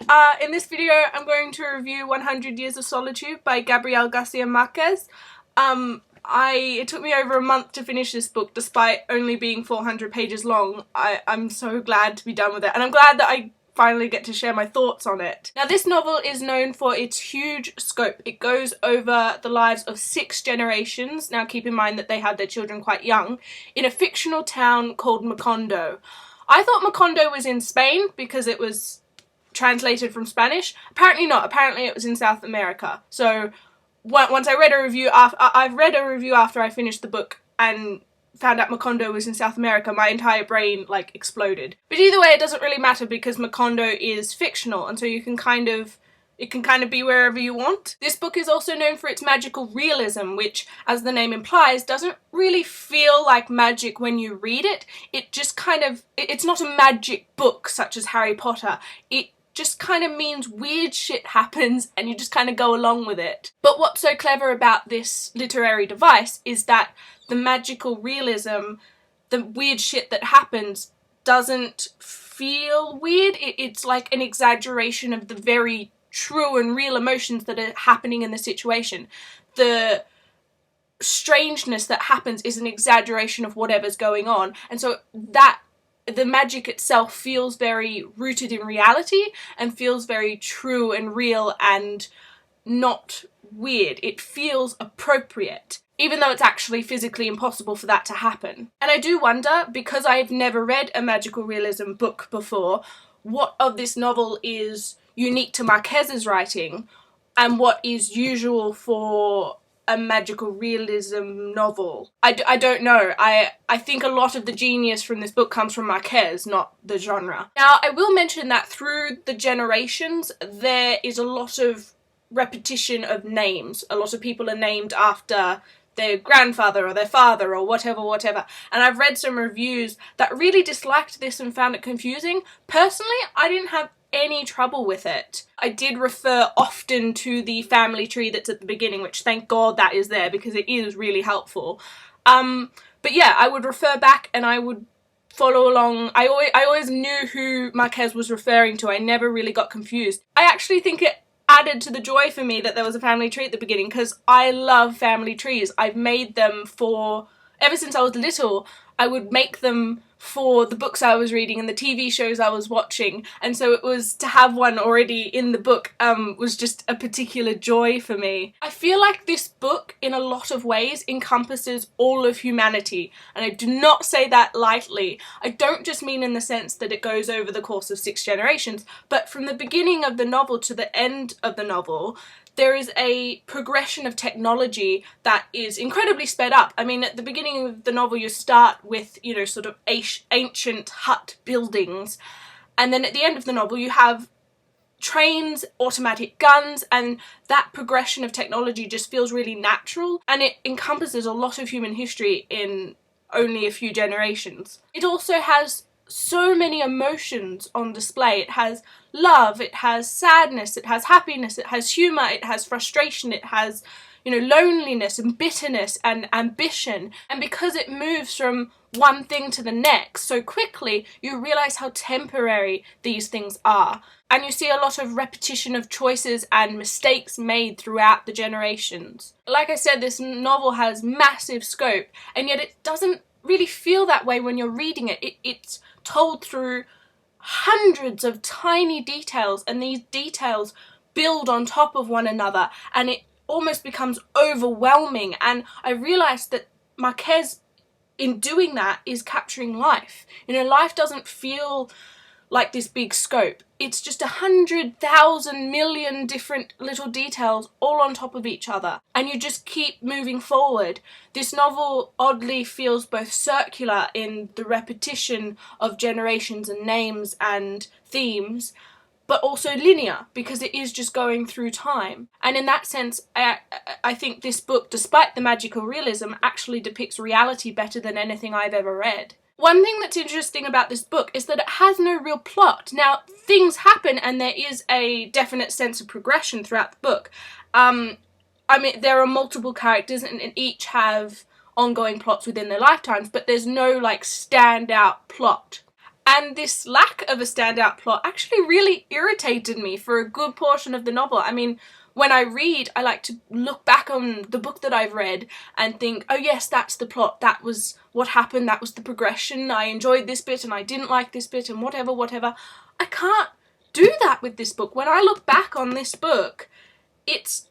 In this video I'm going to review 100 Years of Solitude by Gabriel Garcia Marquez. It took me over a month to finish this book despite only being 400 pages long. I'm so glad to be done with it, and I'm glad that I finally get to share my thoughts on it. Now, this novel is known for its huge scope. It goes over the lives of 6 generations, now keep in mind that they had their children quite young, in a fictional town called Macondo. I thought Macondo was in Spain because it was translated from Spanish. Apparently not. Apparently it was in South America. So once I read a review I've read a review after I finished the book and found out Macondo was in South America, my entire brain like exploded. But either way, it doesn't really matter because Macondo is fictional, and so it can kind of be wherever you want. This book is also known for its magical realism, which, as the name implies, doesn't really feel like magic when you read it. It just it's not a magic book such as Harry Potter. It just kind of means weird shit happens and you just kind of go along with it. But what's so clever about this literary device is that the magical realism, the weird shit that happens, doesn't feel weird. It's like an exaggeration of the very true and real emotions that are happening in the situation. The strangeness that happens is an exaggeration of whatever's going on, and so that the magic itself feels very rooted in reality and feels very true and real and not weird. It feels appropriate, even though it's actually physically impossible for that to happen. And I do wonder, because I've never read a magical realism book before, what of this novel is unique to Marquez's writing and what is usual for a magical realism novel. I don't know. I think a lot of the genius from this book comes from Marquez, not the genre. Now, I will mention that through the generations there is a lot of repetition of names. A lot of people are named after their grandfather or their father or whatever. And I've read some reviews that really disliked this and found it confusing. Personally, I didn't have any trouble with it. I did refer often to the family tree that's at the beginning, which thank God that is there because it is really helpful. But yeah, I would refer back and I would follow along. I always knew who Marquez was referring to. I never really got confused. I actually think it added to the joy for me that there was a family tree at the beginning, because I love family trees. I've made them ever since I was little. I would make them for the books I was reading and the TV shows I was watching, and so it was to have one already in the book was just a particular joy for me. I feel like this book in a lot of ways encompasses all of humanity, and I do not say that lightly. I don't just mean in the sense that it goes over the course of 6 generations, but from the beginning of the novel to the end of the novel, there is a progression of technology that is incredibly sped up. I mean, at the beginning of the novel you start with, you know, sort of ancient hut buildings, and then at the end of the novel you have trains, automatic guns, and that progression of technology just feels really natural, and it encompasses a lot of human history in only a few generations. It also has so many emotions on display. It has love, it has sadness, it has happiness, it has humour, it has frustration, it has, you know, loneliness and bitterness and ambition. And because it moves from one thing to the next so quickly, you realise how temporary these things are. And you see a lot of repetition of choices and mistakes made throughout the generations. Like I said, this novel has massive scope, and yet it doesn't really feel that way when you're reading it. It's told through hundreds of tiny details, and these details build on top of one another, and it almost becomes overwhelming. And I realised that Marquez, in doing that, is capturing life. You know, life doesn't feel like this big scope. It's just 100,000 million different little details all on top of each other, and you just keep moving forward. This novel oddly feels both circular in the repetition of generations and names and themes, but also linear because it is just going through time. And in that sense, I think this book, despite the magical realism, actually depicts reality better than anything I've ever read. One thing that's interesting about this book is that it has no real plot. Now, things happen and there is a definite sense of progression throughout the book. I mean, there are multiple characters and each have ongoing plots within their lifetimes, but there's no like standout plot. And this lack of a standout plot actually really irritated me for a good portion of the novel. I mean, when I read, I like to look back on the book that I've read and think, oh yes, that's the plot, that was what happened, that was the progression, I enjoyed this bit and I didn't like this bit and whatever. I can't do that with this book. When I look back on this book, it's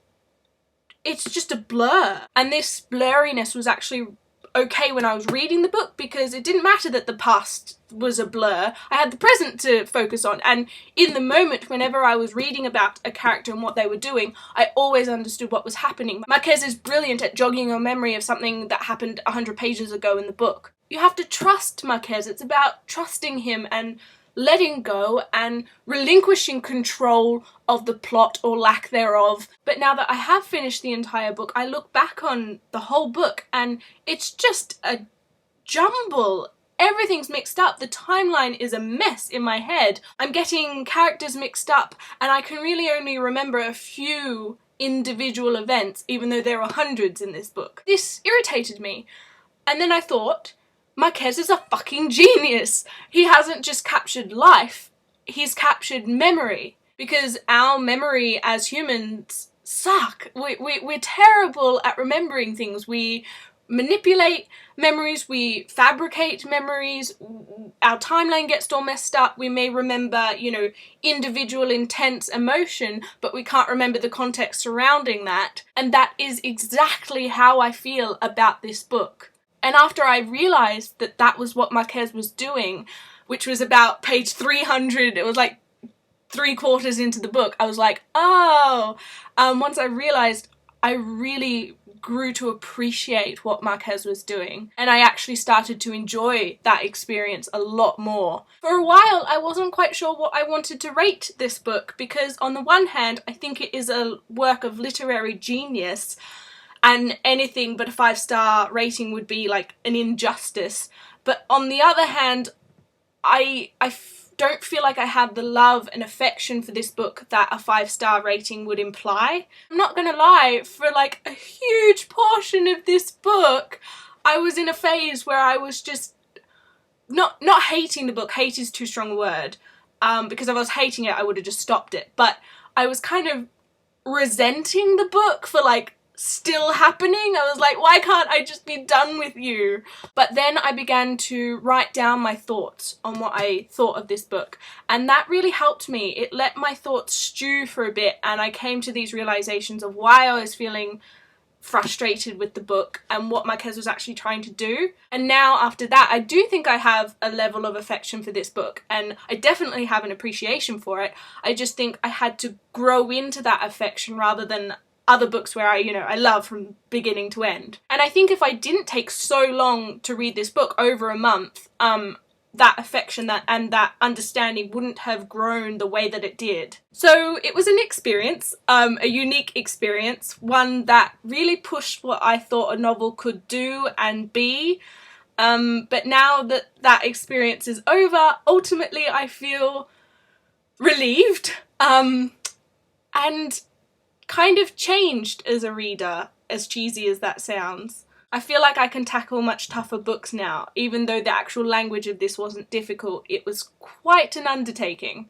just a blur. And this blurriness was actually okay when I was reading the book, because it didn't matter that the past was a blur. I had the present to focus on, and in the moment, whenever I was reading about a character and what they were doing, I always understood what was happening. Marquez is brilliant at jogging your memory of something that happened 100 pages ago in the book. You have to trust Marquez. It's about trusting him and letting go and relinquishing control of the plot or lack thereof. But now that I have finished the entire book, I look back on the whole book and it's just a jumble. Everything's mixed up. The timeline is a mess in my head. I'm getting characters mixed up and I can really only remember a few individual events, even though there are hundreds in this book. This irritated me. And then I thought, Marquez is a fucking genius. He hasn't just captured life, he's captured memory. Because our memory as humans suck. We're terrible at remembering things. We manipulate memories, we fabricate memories, our timeline gets all messed up. We may remember, individual intense emotion, but we can't remember the context surrounding that. And that is exactly how I feel about this book. And after I realised that that was what Marquez was doing, which was about page 300, it was like 3/4 into the book, I was like, oh. Once I realised, I really grew to appreciate what Marquez was doing. And I actually started to enjoy that experience a lot more. For a while, I wasn't quite sure what I wanted to rate this book, because on the one hand, I think it is a work of literary genius, and anything but a 5-star rating would be like an injustice. But on the other hand, I don't feel like I have the love and affection for this book that a 5-star rating would imply. I'm not gonna lie, for like a huge portion of this book, I was in a phase where I was just not hating the book. Hate is too strong a word, because if I was hating it, I would have just stopped it. But I was kind of resenting the book for like still happening. I was like, why can't I just be done with you? But then I began to write down my thoughts on what I thought of this book, and that really helped me. It let my thoughts stew for a bit, and I came to these realizations of why I was feeling frustrated with the book and what Marquez was actually trying to do. And now after that, I do think I have a level of affection for this book, and I definitely have an appreciation for it. I just think I had to grow into that affection rather than other books where I love from beginning to end. And I think if I didn't take so long to read this book, over a month, that affection and that understanding wouldn't have grown the way that it did. So it was an experience, a unique experience, one that really pushed what I thought a novel could do and be. But now that that experience is over, ultimately I feel relieved, and kind of changed as a reader, as cheesy as that sounds. I feel like I can tackle much tougher books now. Even though the actual language of this wasn't difficult, it was quite an undertaking.